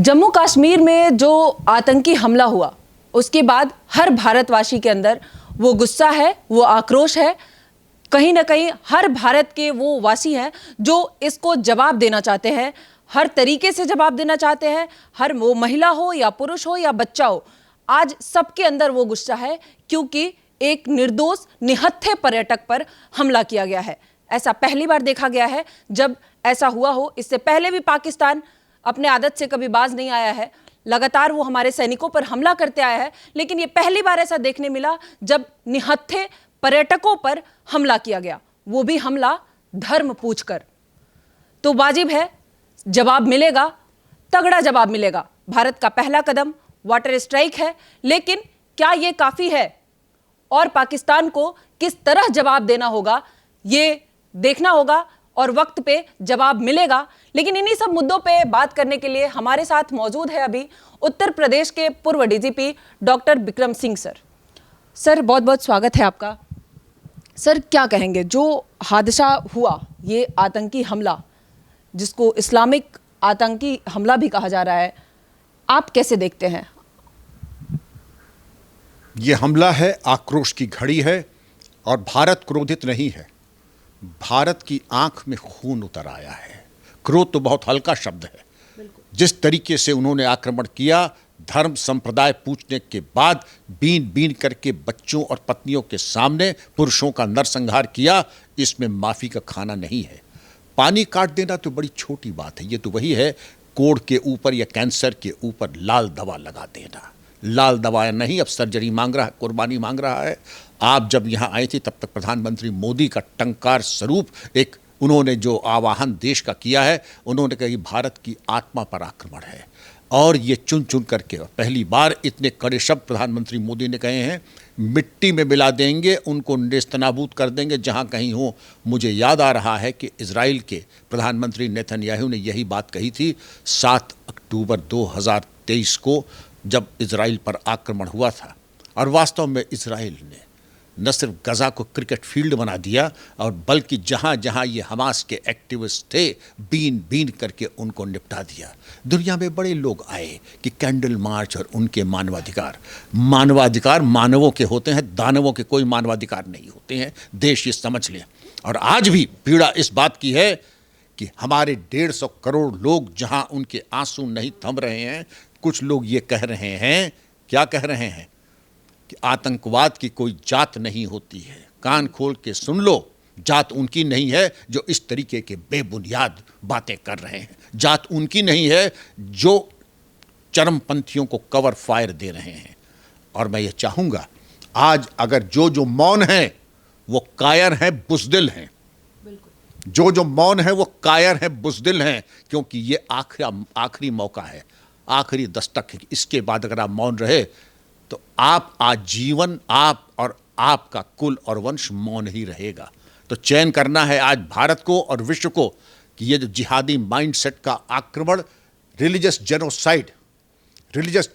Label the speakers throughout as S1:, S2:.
S1: जम्मू कश्मीर में जो आतंकी हमला हुआ उसके बाद हर भारतवासी के अंदर वो गुस्सा है, वो आक्रोश है। कहीं ना कहीं हर भारत के वो वासी हैं जो इसको जवाब देना चाहते हैं, हर तरीके से जवाब देना चाहते हैं। हर वो महिला हो या पुरुष हो या बच्चा हो, आज सबके अंदर वो गुस्सा है क्योंकि एक निर्दोष निहत्थे पर्यटक पर हमला किया गया है। ऐसा पहली बार देखा गया है जब ऐसा हुआ हो। इससे पहले भी पाकिस्तान अपने आदत से कभी बाज नहीं आया है, लगातार वो हमारे सैनिकों पर हमला करते आया है, लेकिन ये पहली बार ऐसा देखने मिला जब निहत्थे पर्यटकों पर हमला किया गया, वो भी हमला धर्म पूछकर। तो वाजिब है, जवाब मिलेगा, तगड़ा जवाब मिलेगा। भारत का पहला कदम वाटर स्ट्राइक है, लेकिन क्या ये काफी है और पाकिस्तान को किस तरह जवाब देना होगा ये देखना होगा और वक्त पे जवाब मिलेगा। लेकिन इन्हीं सब मुद्दों पे बात करने के लिए हमारे साथ मौजूद है अभी उत्तर प्रदेश के पूर्व DGP doctor Bikram Singh sir. Sir, बहुत बहुत स्वागत है आपका। सर, क्या कहेंगे, जो हादसा हुआ, ये आतंकी हमला जिसको इस्लामिक आतंकी हमला भी कहा जा रहा है, आप कैसे देखते हैं?
S2: ये हमला है, आक्रोश की घड़ी है और भारत क्रोधित नहीं है। भारत की आंख में खून उतर आया है। क्रोध तो बहुत हल्का शब्द है। जिस तरीके से उन्होंने आक्रमण किया, धर्म संप्रदाय पूछने के बाद बीन बीन करके बच्चों और पत्नियों के सामने पुरुषों का नरसंहार किया, इसमें माफी का खाना नहीं है। पानी काट देना तो बड़ी छोटी बात है। ये तो वही है, कोढ़ के ऊपर या कैंसर के ऊपर लाल दवा लगा देना। लाल दवा नहीं, अब सर्जरी मांग रहा है, कुर्बानी मांग रहा है। आप जब यहाँ आए थे तब तक प्रधानमंत्री मोदी का टंकार स्वरूप एक उन्होंने जो आवाहन देश का किया है, उन्होंने कहा कि भारत की आत्मा पर आक्रमण है। और ये चुन चुन करके पहली बार इतने कड़े शब्द प्रधानमंत्री मोदी ने कहे हैं, मिट्टी में मिला देंगे, उनको नेस्तनाबूद कर देंगे जहाँ कहीं हो। मुझे याद आ रहा है कि इजराइल के प्रधानमंत्री नेतन्याहू ने यही बात कही थी 7 अक्टूबर 2023 को, जब इजराइल पर आक्रमण हुआ था। और वास्तव में इजराइल ने न सिर्फ गजा को क्रिकेट फील्ड बना दिया, और बल्कि जहाँ जहाँ ये हमास के एक्टिविस्ट थे, बीन बीन करके उनको निपटा दिया। दुनिया में बड़े लोग आए कि कैंडल मार्च और उनके मानवाधिकार मानवों के होते हैं, दानवों के कोई मानवाधिकार नहीं होते हैं। देश ये समझ लें। और आज भी पीड़ा इस बात की है कि हमारे 150 करोड़ लोग जहाँ उनके आंसू नहीं थम रहे हैं, कुछ लोग ये कह रहे हैं, क्या कह रहे हैं कि आतंकवाद की कोई जात नहीं होती है। कान खोल के सुन लो, जात उनकी नहीं है जो इस तरीके के बेबुनियाद बातें कर रहे हैं। जात उनकी नहीं है जो चरमपंथियों को कवर फायर दे रहे हैं। और मैं ये चाहूँगा, आज अगर जो मौन है वो कायर हैं, बुज़दिल हैं। जो मौन है वो कायर हैं, बुज़दिल हैं, क्योंकि ये आखिरी मौका है, आखिरी दस्तक है। इसके बाद अगर आप मौन रहे तो आप आजीवन, आप और आपका कुल और वंश मौन ही रहेगा। तो चयन करना है आज भारत को और विश्व को कि ये जो जिहादी माइंडसेट का आक्रमण, रिलीजियस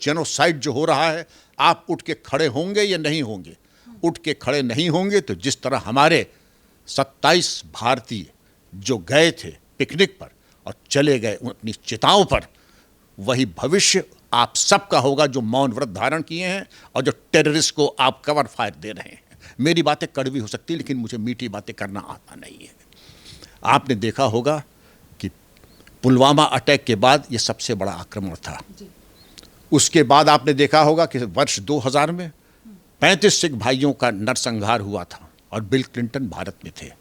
S2: जेनोसाइड जो हो रहा है, आप उठ के खड़े होंगे या नहीं होंगे। उठ के खड़े नहीं होंगे तो जिस तरह हमारे 27 भारतीय जो गए थे पिकनिक पर और चले गए अपनी चिताओं पर, वही भविष्य आप सबका होगा जो मौन व्रत धारण किए हैं और जो टेररिस्ट को आप कवर फायर दे रहे हैं। मेरी बातें कड़वी हो सकती, लेकिन मुझे मीठी बातें करना आता नहीं है। आपने देखा होगा कि पुलवामा अटैक के बाद ये सबसे बड़ा आक्रमण था। उसके बाद आपने देखा होगा कि वर्ष 2000 में 35 सिख भाइयों का नरसंहार हुआ था और बिल क्लिंटन भारत में थे।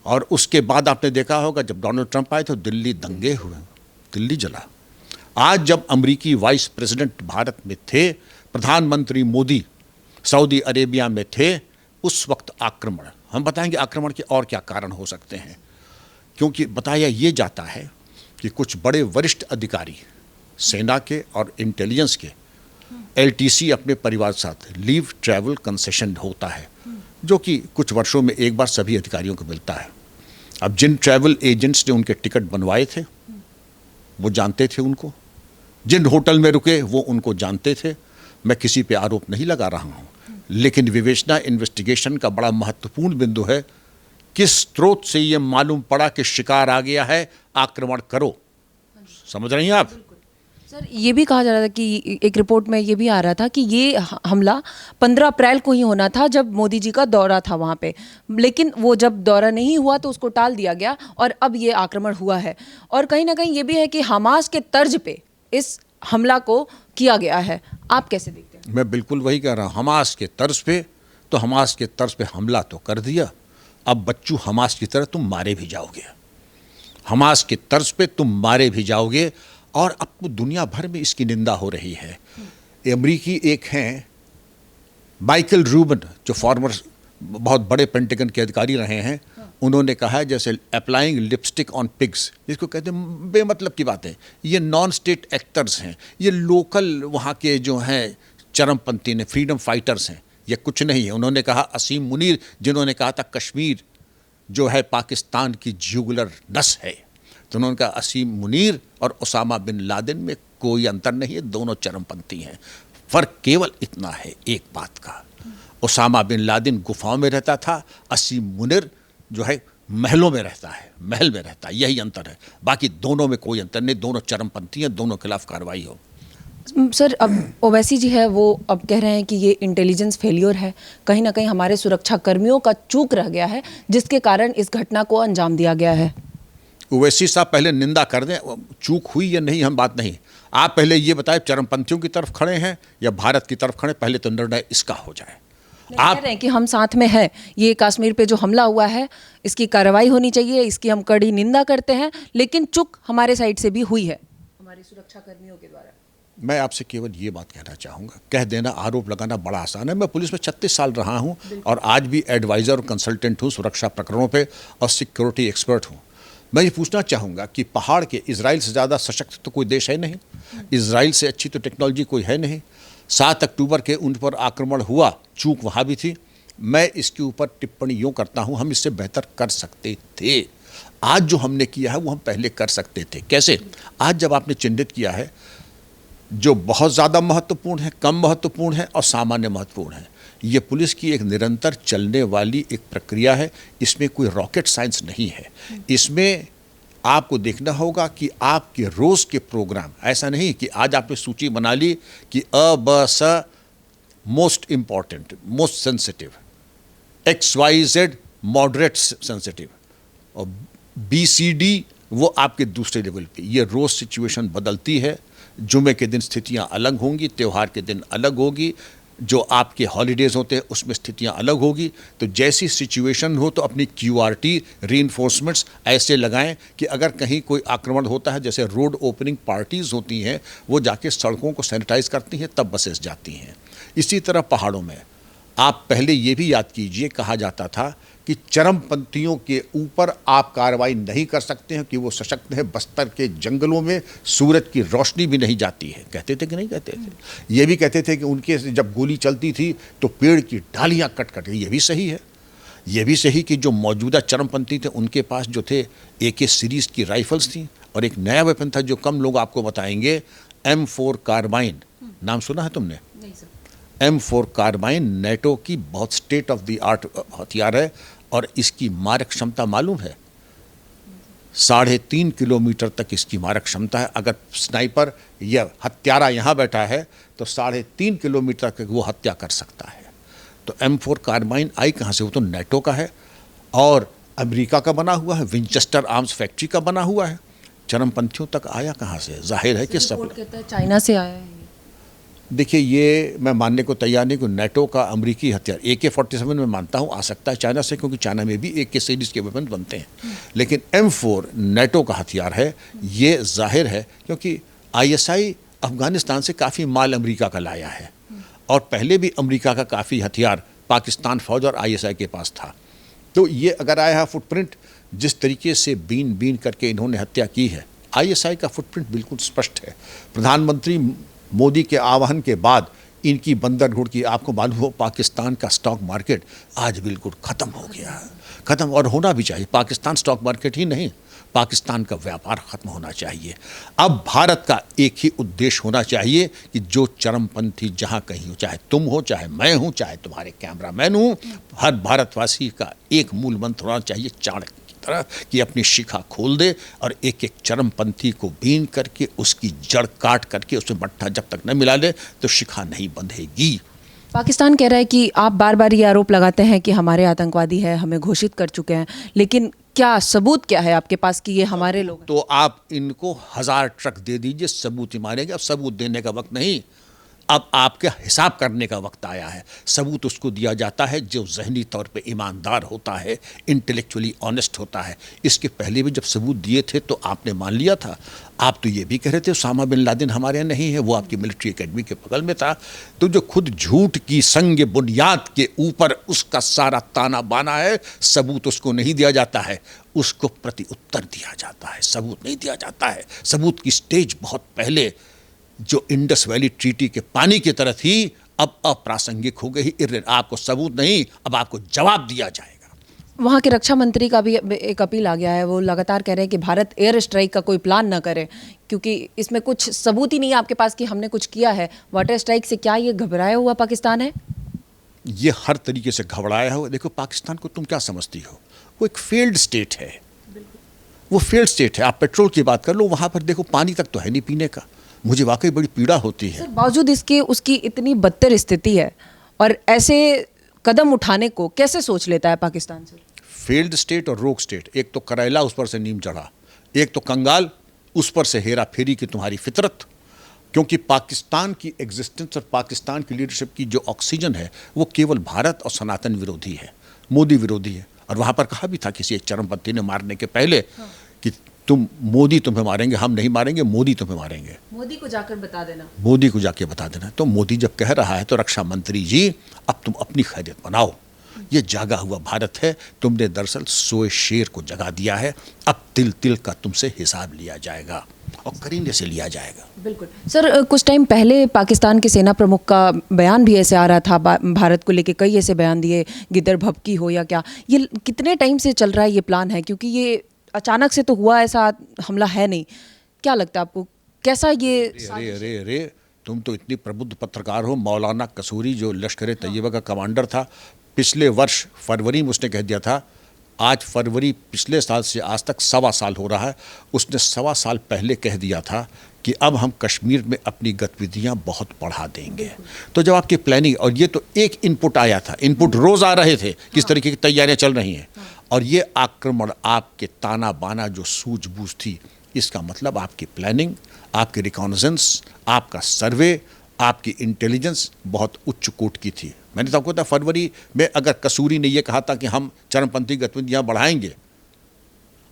S2: और उसके बाद आपने देखा होगा जब डोनाल्ड ट्रंप आए तो दिल्ली दंगे हुए, दिल्ली जला। आज जब अमेरिकी वाइस प्रेसिडेंट भारत में थे, प्रधानमंत्री मोदी सऊदी अरेबिया में थे, उस वक्त आक्रमण, हम बताएंगे आक्रमण के और क्या कारण हो सकते हैं। क्योंकि बताया ये जाता है कि कुछ बड़े वरिष्ठ अधिकारी सेना के और इंटेलिजेंस के LTC अपने परिवार के साथ लीव ट्रैवल कंसेशन होता है, जो कि कुछ वर्षों में एक बार सभी अधिकारियों को मिलता है। अब जिन ट्रैवल एजेंट्स ने उनके टिकट बनवाए थे वो जानते थे उनको, जिन होटल में रुके वो उनको जानते थे। मैं किसी पे आरोप नहीं लगा रहा हूँ, लेकिन विवेचना इन्वेस्टिगेशन का बड़ा महत्वपूर्ण बिंदु है। किस स्रोत से ये मालूम पड़ा कि शिकार आ गया है, आक्रमण करो। समझ रही हैं आप?
S1: सर ये भी कहा जा रहा था कि एक रिपोर्ट में ये भी आ रहा था कि ये हमला 15 अप्रैल को ही होना था जब मोदी जी का दौरा था वहाँ पे, लेकिन वो जब दौरा नहीं हुआ तो उसको टाल दिया गया और अब ये आक्रमण हुआ है। और कहीं ना कहीं ये भी है कि हमास के तर्ज पे इस हमला को किया गया है। आप कैसे देखते हैं?
S2: मैं बिल्कुल वही कह रहा हूँ, हमास के तर्ज पे, तो हमास के तर्ज पे हमला तो कर दिया, अब बच्चों हमास की तरह तुम मारे भी जाओगे, हमास के तर्ज पे तुम मारे भी जाओगे। और अब तो दुनिया भर में इसकी निंदा हो रही है। अमरीकी एक हैं माइकल रूबिन, जो फॉर्मर बहुत बड़े पेंटागन के अधिकारी रहे हैं, उन्होंने कहा है जैसे अप्लाइंग लिपस्टिक ऑन पिग्स, जिसको कहते हैं बेमतलब की बातें। ये नॉन स्टेट एक्टर्स हैं, ये लोकल वहाँ के जो हैं चरमपंथी ने फ्रीडम फाइटर्स हैं, ये कुछ नहीं है। उन्होंने कहा असीम मुनीर, जिन्होंने कहा था कश्मीर जो है पाकिस्तान की जुगुलर नस है, तो उन्होंने कहा असीम मुनीर और उसामा बिन लादेन में कोई अंतर नहीं है, दोनों चरमपंथी हैं। फ़र्क केवल इतना है एक बात का, उसामा बिन लादेन गुफाओं में रहता था, असीम मुनीर जो है महलों में रहता है, महल में रहता है, यही अंतर है। बाकी दोनों में कोई अंतर नहीं, दोनों चरमपंथी हैं, दोनों के खिलाफ कार्रवाई हो।
S1: सर अब ओवैसी जी है वो अब कह रहे हैं कि ये इंटेलिजेंस फेलियर है, कहीं ना कहीं हमारे सुरक्षा कर्मियों का चूक रह गया है जिसके कारण इस घटना को अंजाम दिया गया है।
S2: ओवैसी साहब पहले निंदा कर दें, चूक हुई या नहीं हम बात नहीं, आप पहले ये बताएं चरमपंथियों की तरफ खड़े हैं या भारत की तरफ खड़े, पहले तो निर्णय इसका हो जाए।
S1: आप कह रहे हैं कि हम साथ में हैं, ये कश्मीर पे जो हमला हुआ है इसकी कार्रवाई होनी चाहिए, इसकी हम कड़ी निंदा करते हैं, लेकिन चूक हमारे साइड से भी हुई है, हमारे सुरक्षा कर्मियों के द्वारा।
S2: मैं आपसे केवल ये बात कहना चाहूँगा, कह देना आरोप लगाना बड़ा आसान है। मैं पुलिस में 36 साल रहा हूँ और आज भी एडवाइज़र और कंसल्टेंट हूँ सुरक्षा प्रकरणों पे और सिक्योरिटी एक्सपर्ट हूँ। मैं ये पूछना चाहूँगा कि पहाड़ के इजराइल से ज़्यादा सशक्त तो कोई देश है नहीं, इजराइल से अच्छी तो टेक्नोलॉजी कोई है नहीं। 7 अक्टूबर के उन पर आक्रमण हुआ, चूक वहाँ भी थी। मैं इसके ऊपर टिप्पणी यूँ करता हूँ, हम इससे बेहतर कर सकते थे। आज जो हमने किया है वो हम पहले कर सकते थे। कैसे? आज जब आपने चिन्हित किया है जो बहुत ज़्यादा महत्वपूर्ण है, कम महत्वपूर्ण है और सामान्य महत्वपूर्ण है, ये पुलिस की एक निरंतर चलने वाली एक प्रक्रिया है। इसमें कोई रॉकेट साइंस नहीं है। इसमें आपको देखना होगा कि आपके रोज़ के प्रोग्राम, ऐसा नहीं कि आज आपने सूची बना ली कि अ ब स most important, most sensitive, XYZ moderate sensitive और BCD वो आपके दूसरे लेवल पे। ये रोज़ सिचुएशन बदलती है, जुमे के दिन स्थितियाँ अलग होंगी, त्यौहार के दिन अलग होगी, जो आपके हॉलीडेज़ होते हैं उसमें स्थितियाँ अलग होगी। तो जैसी सिचुएशन हो तो अपनी QRT रीइंफोर्समेंट्स ऐसे लगाएं कि अगर कहीं कोई आक्रमण होता है, जैसे रोड ओपनिंग पार्टीज़ होती हैं, वो जाके सड़कों को सैनिटाइज करती हैं, तब बसेस जाती हैं। इसी तरह पहाड़ों में आप पहले ये भी याद कीजिए, कहा जाता था कि चरमपंथियों के ऊपर आप कार्रवाई नहीं कर सकते हैं कि वो सशक्त है। बस्तर के जंगलों में सूरज की रोशनी भी नहीं जाती है, कहते थे कि नहीं कहते थे? ये भी कहते थे कि उनके जब गोली चलती थी तो पेड़ की डालियां कट कट, ये भी सही है। ये भी सही कि जो मौजूदा चरमपंथी थे उनके पास जो थे AK सीरीज़ की राइफल्स थी और एक नया वेपन था जो कम लोग आपको बताएंगे, M4 कार्बाइन। नाम सुना है तुमने?
S1: नहीं सर।
S2: M4 कार्बाइन नेटो की बहुत स्टेट ऑफ द आर्ट हथियार है और इसकी मारक क्षमता मालूम है? 3.5 किलोमीटर तक इसकी मारक क्षमता है। अगर स्नाइपर या हत्यारा यहाँ बैठा है तो 3.5 किलोमीटर तक वो हत्या कर सकता है। तो M4 कार्बाइन आई कहाँ से? वो तो नेटो का है और अमेरिका का बना हुआ है, विंचेस्टर आर्म्स फैक्ट्री का बना हुआ है। चरमपंथियों तक आया कहाँ से? जाहिर है कि सब
S1: चाइना से आया है।
S2: देखिए, ये मैं मानने को तैयार नहीं कि नेटो का अमेरिकी हथियार AK-47 में मानता हूँ आ सकता है चाइना से, क्योंकि चाइना में भी AK सीरीज़ के वेपन बनते हैं, लेकिन M4 नेटो का हथियार है। ये जाहिर है क्योंकि ISI अफगानिस्तान से काफ़ी माल अमेरिका का लाया है और पहले भी अमेरिका का काफ़ी हथियार पाकिस्तान फौज और ISI के पास था। तो ये अगर आया है फुटप्रिंट, जिस तरीके से बीन बीन करके इन्होंने हत्या की है, ISI का फुटप्रिंट बिल्कुल स्पष्ट है। प्रधानमंत्री मोदी के आह्वान के बाद इनकी बंदरगाह की, आपको मालूम हो पाकिस्तान का स्टॉक मार्केट आज बिल्कुल ख़त्म हो गया है, ख़त्म, और होना भी चाहिए। पाकिस्तान स्टॉक मार्केट ही नहीं, पाकिस्तान का व्यापार ख़त्म होना चाहिए। अब भारत का एक ही उद्देश्य होना चाहिए कि जो चरमपंथी जहाँ कहीं हो, चाहे तुम हो, चाहे मैं हूँ, चाहे तुम्हारे कैमरामैन हूँ, हर भारतवासी का एक मूल मंत्र होना चाहिए चाणक्य की तरह कि अपनी शिखा खोल दे और एक एक चरमपंथी को बीन करके उसकी जड़ काट करके उसमें मट्ठा जब तक न मिला ले तो शिखा नहीं बंधेगी।
S1: पाकिस्तान कह रहा है कि आप बार बार ये आरोप लगाते हैं कि हमारे आतंकवादी है, हमें घोषित कर चुके हैं, लेकिन क्या सबूत क्या है आपके पास कि ये हमारे लोग हैं?
S2: तो आप इनको 1000 ट्रक दे दीजिए, सबूत ही मारेंगे। अब सबूत देने का वक्त नहीं, अब आपके हिसाब करने का वक्त आया है। सबूत उसको दिया जाता है जो जहनी तौर पे ईमानदार होता है, इंटेलेक्चुअली ऑनेस्ट होता है। इसके पहले भी जब सबूत दिए थे तो आपने मान लिया था। आप तो ये भी कह रहे थे उसामा बिन लादेन हमारे यहाँ नहीं है, वो आपकी मिलिट्री एकेडमी के बगल में था। तो जो खुद झूठ की संग बुनियाद के ऊपर उसका सारा ताना बाना है, सबूत उसको नहीं दिया जाता है, उसको प्रति उत्तर दिया जाता है, सबूत नहीं दिया जाता है। सबूत की स्टेज बहुत पहले जो इंडस वैली ट्रीटी के पानी की तरह थी, अब अप्रासंगिक हो गई। आपको सबूत नहीं, अब आपको जवाब दिया जाएगा।
S1: वहाँ के रक्षा मंत्री का भी एक अपील आ गया है, वो लगातार कह रहे हैं कि भारत एयर स्ट्राइक का कोई प्लान ना करे, क्योंकि इसमें कुछ सबूत ही नहीं है आपके पास कि हमने कुछ किया है। वाटर स्ट्राइक से क्या ये घबराया हुआ पाकिस्तान है?
S2: ये हर तरीके से घबराया हुआ। देखो पाकिस्तान को तुम क्या समझती हो, वो एक फेल्ड स्टेट है, वो फेल्ड स्टेट है। आप पेट्रोल की बात कर लो, वहाँ पर देखो पानी तक तो है नहीं पीने का। मुझे वाकई बड़ी पीड़ा होती है।
S1: सर, बावजूद इसके उसकी इतनी बदतर स्थिति है और ऐसे कदम उठाने को कैसे सोच लेता है पाकिस्तान से?
S2: फेल्ड स्टेट और रोग स्टेट, एक तो करेला उस पर से नीम चढ़ा, एक तो कंगाल उस पर से हेरा फेरी की तुम्हारी फितरत। क्योंकि पाकिस्तान की एग्जिस्टेंस और पाकिस्तान की लीडरशिप की जो ऑक्सीजन है वो केवल भारत और सनातन विरोधी है, मोदी विरोधी है। और वहाँ पर कहा भी था किसी एक चरमपंथी ने मारने के पहले कि मोदी तुम्हें मारेंगे, हम नहीं मारेंगे, मोदी तुम्हें मारेंगे।
S1: मोदी को जाकर बता देना,
S2: मोदी को जाके बता देना। तो मोदी जब कह रहा है तो रक्षा मंत्री जी अब तुम अपनी खैरियत बनाओ। ये जागा हुआ भारत है, तुमने दरअसल सोए शेर को जगा दिया है। अब तिल तिल का तुमसे हिसाब लिया जाएगा और करीने से लिया जाएगा।
S1: बिल्कुल सर, कुछ टाइम पहले पाकिस्तान के सेना प्रमुख का बयान भी ऐसे आ रहा था, भारत को लेके कई ऐसे बयान दिए, गिदर भभकी हो या क्या। ये कितने टाइम से चल रहा है ये प्लान है? क्योंकि ये अचानक से तो हुआ ऐसा हमला है नहीं। क्या लगता है आपको, कैसा ये?
S2: अरे अरे अरे, तुम तो इतनी प्रबुद्ध पत्रकार हो। मौलाना कसूरी जो लश्कर तैयबा का कमांडर था, पिछले वर्ष फरवरी में उसने कह दिया था, आज फरवरी पिछले साल से आज तक 1.25 साल हो रहा है, उसने 1.25 साल पहले कह दिया था कि अब हम कश्मीर में अपनी गतिविधियां बहुत बढ़ा देंगे। तो जब आपकी प्लानिंग, और ये तो एक इनपुट आया था, इनपुट रोज आ रहे थे किस तरीके की तैयारियां चल रही हैं, और ये आक्रमण आपके ताना बाना जो सूझबूझ थी, इसका मतलब आपकी प्लानिंग, आपकी रिकॉनेसेंस, आपका सर्वे, आपकी इंटेलिजेंस बहुत उच्च कोट की थी। मैंने तो आपको बताया फरवरी में अगर कसूरी ने यह कहा था कि हम चरमपंथी गतिविधियां बढ़ाएंगे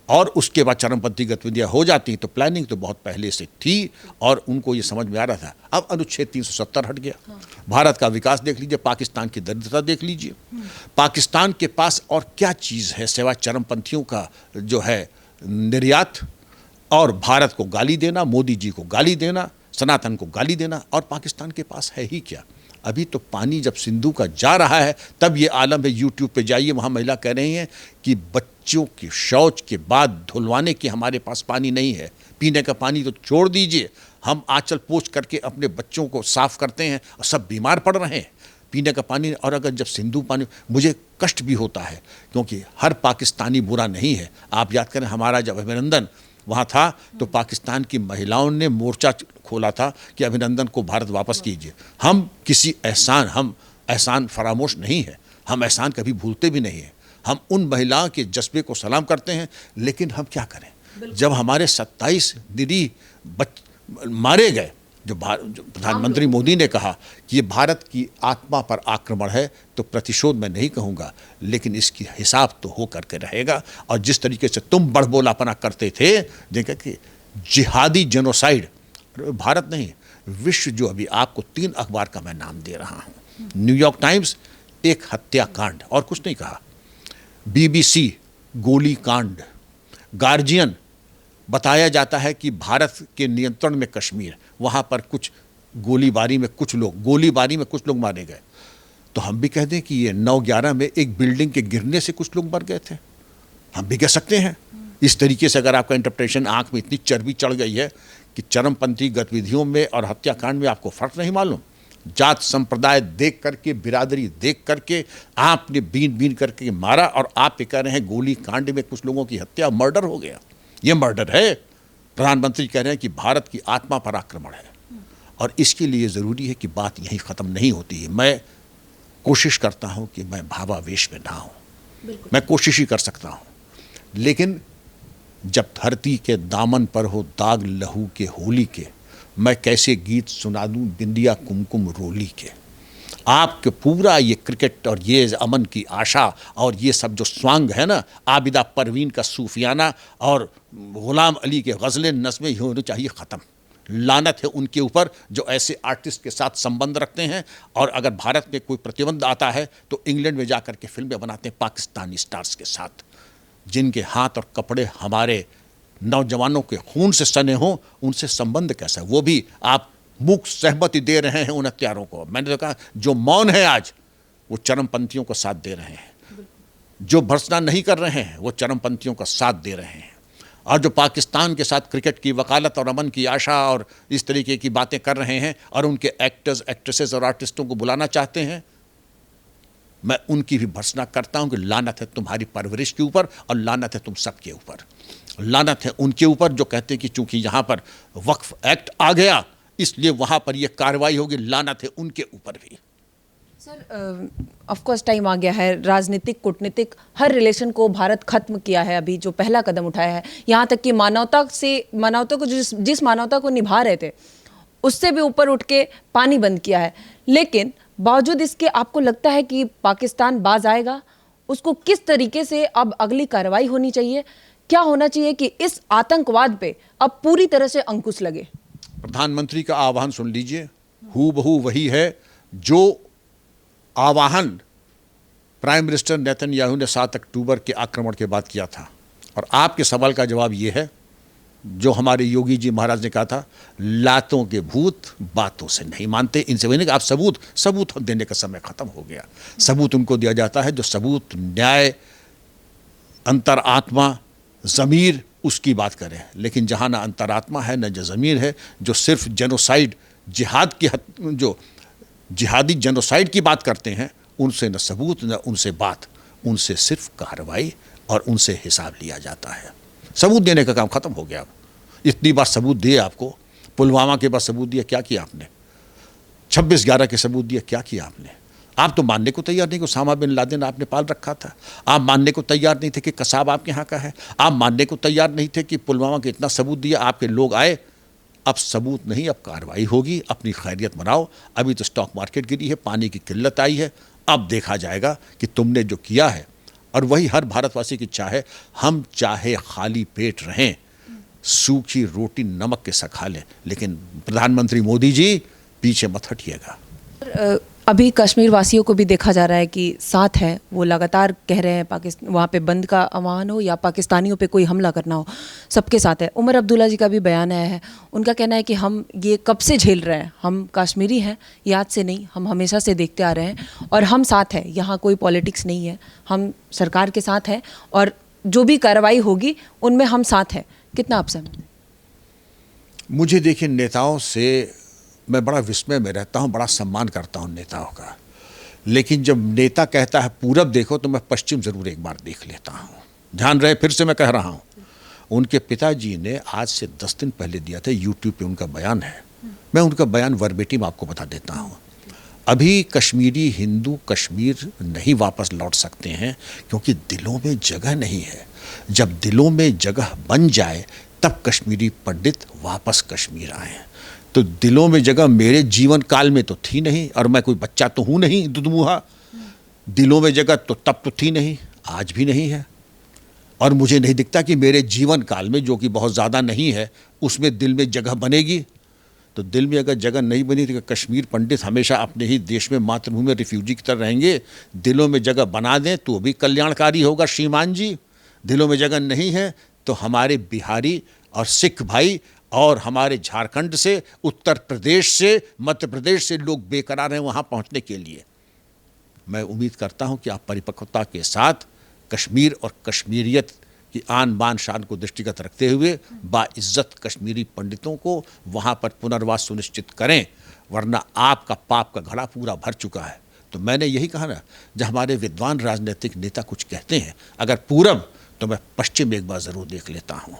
S2: और उसके बाद चरमपंथी गतिविधियां हो जाती, तो प्लानिंग तो बहुत पहले से थी और उनको ये समझ में आ रहा था। अब अनुच्छेद 370 हट गया। भारत का विकास देख लीजिए, पाकिस्तान की दरिद्रता देख लीजिए। पाकिस्तान के पास और क्या चीज़ है सिवाय चरमपंथियों का जो है निर्यात, और भारत को गाली देना, मोदी जी को गाली देना, सनातन को गाली देना। और पाकिस्तान के पास है ही क्या? अभी तो पानी जब सिंधु का जा रहा है तब ये आलम है। यूट्यूब पे जाइए, वहाँ महिला कह रही हैं कि बच्चों के शौच के बाद धुलवाने के हमारे पास पानी नहीं है। पीने का पानी तो छोड़ दीजिए, हम आंचल पोंछ करके अपने बच्चों को साफ करते हैं और सब बीमार पड़ रहे हैं पीने का पानी। और अगर जब सिंधु पानी, मुझे कष्ट भी होता है क्योंकि हर पाकिस्तानी बुरा नहीं है। आप याद करें हमारा जब अभिनंदन वहाँ था तो पाकिस्तान की महिलाओं ने मोर्चा खोला था कि अभिनंदन को भारत वापस कीजिए। हम किसी हम एहसान फरामोश नहीं है, हम एहसान कभी भूलते भी नहीं हैं। हम उन महिलाओं के जज्बे को सलाम करते हैं, लेकिन हम क्या करें जब हमारे 27 निरीह मारे गए। जो प्रधानमंत्री मोदी ने कहा कि ये भारत की आत्मा पर आक्रमण है, तो प्रतिशोध मैं नहीं कहूँगा, लेकिन इसकी हिसाब तो हो करके रहेगा। और जिस तरीके से तुम बड़बोलापना करते थे, देखा कि जिहादी जेनोसाइड, भारत नहीं विश्व, जो अभी आपको 3 अखबार का मैं नाम दे रहा हूँ, न्यूयॉर्क टाइम्स एक हत्याकांड और कुछ नहीं कहा, BBC गोली कांड, गार्जियन बताया जाता है कि भारत के नियंत्रण में कश्मीर, वहाँ पर कुछ गोलीबारी में कुछ लोग मारे गए। तो हम भी कह दें कि ये 9/11 में एक बिल्डिंग के गिरने से कुछ लोग मर गए थे, हम भी कह सकते हैं। इस तरीके से अगर आपका इंटरप्रिटेशन, आंख में इतनी चर्बी चढ़ गई है कि चरमपंथी गतिविधियों में और हत्याकांड में आपको फर्क नहीं मालूम, जात संप्रदाय देख करके, बिरादरी देख करके आपने बीन बीन करके मारा, और आप ये कह रहे हैं गोली कांड में कुछ लोगों की हत्या, मर्डर हो गया। ये मर्डर है। प्रधानमंत्री कह रहे हैं कि भारत की आत्मा पर आक्रमण है, और इसके लिए ज़रूरी है कि बात यहीं ख़त्म नहीं होती है। मैं कोशिश करता हूं कि मैं भावावेश में ना हूं, मैं कोशिश ही कर सकता हूं, लेकिन जब धरती के दामन पर हो दाग लहू के होली के, मैं कैसे गीत सुना दूं बिंदिया कुमकुम रोली के। आपके पूरा ये क्रिकेट और ये अमन की आशा और ये सब जो स्वांग है ना, आबिदा परवीन का सूफियाना और गुलाम अली के गज़लें नज़में, ये होनी चाहिए ख़त्म। लानत है उनके ऊपर जो ऐसे आर्टिस्ट के साथ संबंध रखते हैं, और अगर भारत में कोई प्रतिबंध आता है तो इंग्लैंड में जाकर के फिल्में बनाते हैं पाकिस्तानी स्टार्स के साथ, जिनके हाथ और कपड़े हमारे नौजवानों के खून से सने हों। उनसे संबंध कैसा है? वो भी आप मूक सहमति दे रहे हैं उन हत्यारों को। मैंने तो कहा जो मौन है आज, वो चरमपंथियों को साथ दे रहे हैं। जो भर्त्सना नहीं कर रहे हैं वो चरमपंथियों का साथ दे रहे हैं। और जो पाकिस्तान के साथ क्रिकेट की वकालत और अमन की आशा और इस तरीके की बातें कर रहे हैं और उनके एक्टर्स, एक्ट्रेसेस और आर्टिस्टों को बुलाना चाहते हैं, मैं उनकी भी भर्त्सना करता हूं कि लानत है तुम्हारी परवरिश के ऊपर, और लानत है तुम सबके ऊपर। लानत है उनके ऊपर जो कहते हैं कि चूंकि यहां पर वक्फ एक्ट आ गया इसलिए वहां पर यह कार्रवाई होगी। लानत है उनके ऊपर भी।
S1: सर, ऑफ कोर्स टाइम आ गया है। राजनीतिक, कूटनीतिक हर रिलेशन को भारत खत्म किया है, अभी जो पहला कदम उठाया है, यहाँ तक कि मानवता को जिस मानवता को निभा रहे थे उससे भी ऊपर उठ के पानी बंद किया है। लेकिन बावजूद इसके आपको लगता है कि पाकिस्तान बाज आएगा? उसको किस तरीके से अब अगली कार्रवाई होनी चाहिए? क्या होना चाहिए कि इस आतंकवाद पे अब पूरी तरह से अंकुश लगे?
S2: प्रधानमंत्री का आह्वान सुन लीजिए, हूबहू वही है जो आह्वान प्राइम मिनिस्टर नेतन्याहू ने 7 अक्टूबर के आक्रमण के बाद किया था। और आपके सवाल का जवाब ये है जो हमारे योगी जी महाराज ने कहा था, लातों के भूत बातों से नहीं मानते। इनसे वही नहीं कि आप सबूत देने का समय खत्म हो गया। सबूत उनको दिया जाता है जो सबूत न्याय, अंतरात्मा, ज़मीर उसकी बात करें। लेकिन जहाँ ना अंतरात्मा है न ज़मीर है, जो सिर्फ जेनोसाइड, जिहाद की जो जिहादी जेनोसाइड की बात करते हैं, उनसे न सबूत न उनसे बात, उनसे सिर्फ कार्रवाई और उनसे हिसाब लिया जाता है। सबूत देने का काम खत्म हो गया। इतनी बार सबूत दिए आपको, पुलवामा के बाद सबूत दिया, क्या किया आपने? 26/11 के सबूत दिया, क्या किया आपने? आप तो मानने को तैयार नहीं कि उसामा बिन लादेन आपने पाल रखा था। आप मानने को तैयार नहीं थे कि कसाब आपके यहाँ का है। आप मानने को तैयार नहीं थे कि पुलवामा के इतना सबूत दिया, आपके लोग आए। अब सबूत नहीं, अब कार्रवाई होगी। अपनी खैरियत बनाओ। अभी तो स्टॉक मार्केट गिरी है, पानी की किल्लत आई है। अब देखा जाएगा कि तुमने जो किया है, और वही हर भारतवासी की इच्छा है, हम चाहे खाली पेट रहें, सूखी रोटी नमक के साथ खा लें, लेकिन प्रधानमंत्री मोदी जी पीछे मत हटिएगा।
S1: अभी कश्मीर वासियों को भी देखा जा रहा है कि साथ है, वो लगातार कह रहे हैं पाकिस्तान वहाँ पे बंद का आह्वान हो या पाकिस्तानियों पे कोई हमला करना हो, सबके साथ है। उमर अब्दुल्ला जी का भी बयान आया है, उनका कहना है कि हम ये कब से झेल रहे हैं, हम कश्मीरी हैं, याद से नहीं, हम हमेशा से देखते आ रहे हैं और हम साथ हैं, यहाँ कोई पॉलिटिक्स नहीं है, हम सरकार के साथ हैं और जो भी कार्रवाई होगी उनमें हम साथ हैं। कितना आप सहमत हैं?
S2: मुझे देखिए, नेताओं से मैं बड़ा विस्मय में रहता हूँ, बड़ा सम्मान करता हूँ नेताओं का, लेकिन जब नेता कहता है पूरब देखो तो मैं पश्चिम ज़रूर एक बार देख लेता हूँ। ध्यान रहे, फिर से मैं कह रहा हूँ, उनके पिताजी ने आज से 10 दिन पहले दिया था, यूट्यूब पे उनका बयान है। मैं उनका बयान वर्बेटिम आपको बता देता हूँ। अभी कश्मीरी हिंदू कश्मीर नहीं वापस लौट सकते हैं क्योंकि दिलों में जगह नहीं है। जब दिलों में जगह बन जाए तब कश्मीरी पंडित वापस कश्मीर आए। तो दिलों में जगह मेरे जीवन काल में तो थी नहीं, और मैं कोई बच्चा तो हूँ नहीं दुधमुहा। दिलों में जगह तो तब तो थी नहीं, आज भी नहीं है, और मुझे नहीं दिखता कि मेरे जीवन काल में, जो कि बहुत ज़्यादा नहीं है, उसमें दिल में जगह बनेगी। तो दिल में अगर जगह नहीं बनी तो कश्मीर पंडित हमेशा अपने ही देश में मातृभूमि में रिफ्यूजी की तरह रहेंगे। दिलों में जगह बना दें तो भी कल्याणकारी होगा श्रीमान जी। दिलों में जगह नहीं है तो हमारे बिहारी और सिख भाई और हमारे झारखंड से, उत्तर प्रदेश से, मध्य प्रदेश से लोग बेकरार हैं वहाँ पहुँचने के लिए। मैं उम्मीद करता हूँ कि आप परिपक्वता के साथ कश्मीर और कश्मीरियत की आन बान शान को दृष्टिगत रखते हुए बाइज्जत कश्मीरी पंडितों को वहाँ पर पुनर्वास सुनिश्चित करें वरना आपका पाप का घड़ा पूरा भर चुका है। तो मैंने यही कहा ना, जब हमारे विद्वान राजनीतिक नेता कुछ कहते हैं, अगर पूरब तो मैं पश्चिम एक बार ज़रूर देख लेता हूँ।